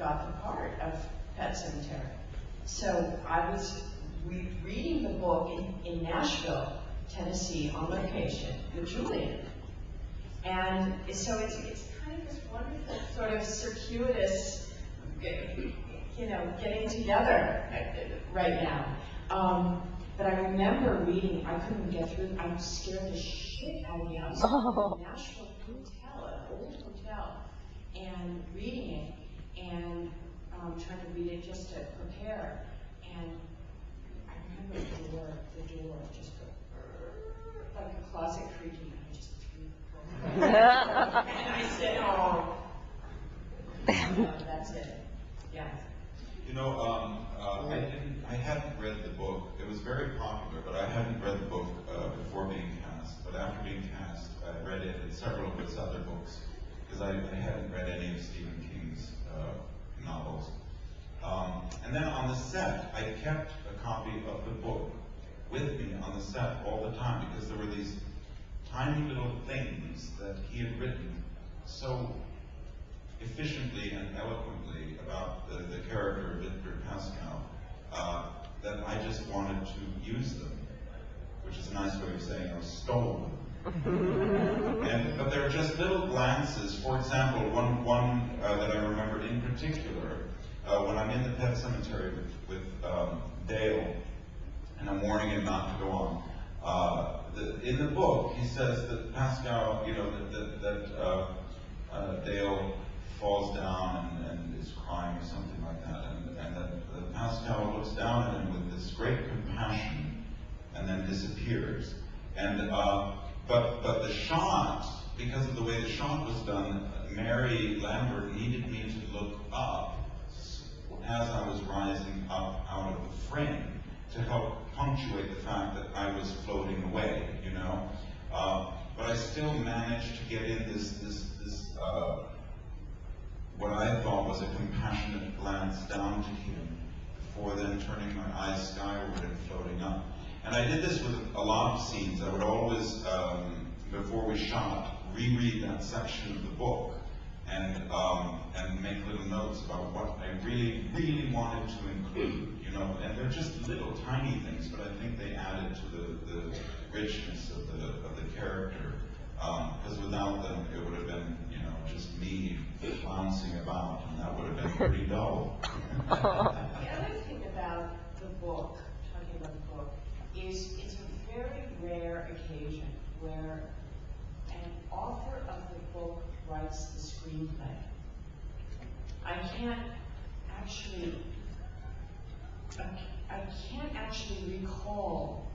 got the part of Pet Sematary. So I was reading the book in Nashville, Tennessee, on location with Julian. And so it's kind of this wonderful sort of circuitous, you know, getting together right now. But I remember reading, I couldn't get through, I was scared the shit out of me. I was in a Nashville hotel, an old hotel, and reading it, and trying to read it just to prepare. And I remember the door just go, like a closet creaking, and I just threw the book. And I said, oh, that's it. Yeah. You know, I hadn't read the book. It was very popular, but I hadn't read the book before being cast. But after being cast, I read it and several of his other books, because I hadn't read any of Stephen King's novels. And then on the set, I kept a copy of the book with me on the set all the time, because there were these tiny little things that he had written so efficiently and eloquently about the character of Victor Pascal that I just wanted to use them, which is a nice way of saying I stole them. But they're just little glances. For example, one that I remember in particular, when I'm in the pet cemetery with Dale, and I'm warning him not to go on. In the book, he says that Pascal, you know, that Dale falls down and is crying or something like that, and that Pascal looks down at him with this great compassion and then disappears. And but the shot, because of the way the shot was done, Mary Lambert needed me to look up as I was rising up out of the frame to help punctuate the fact that I was floating away, you know. But I still managed to get in this what I thought was a compassionate glance down to him before then turning my eyes skyward and floating up. And I did this with a lot of scenes. I would always, before we shot, reread that section of the book and make little notes about what I really, really wanted to include, you know. And they're just little tiny things, but I think they added to the richness of the character. Because without them, it would have been, you know, just me bouncing about, and that would have been pretty dull. The other thing about the book, talking about the book, is it's a very rare occasion where an author of the book writes the screenplay. I can't actually recall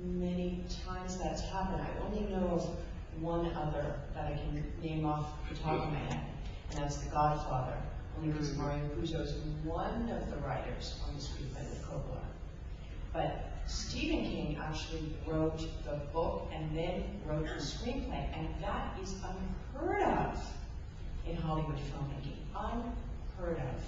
many times that's happened. I only know of one other that I can name off the top of my head, and that's The Godfather, only because Mario Puzo is one of the writers on the screenplay with Coppola. But Stephen King actually wrote the book and then wrote the screenplay, and that is unheard of in Hollywood filmmaking. Unheard of.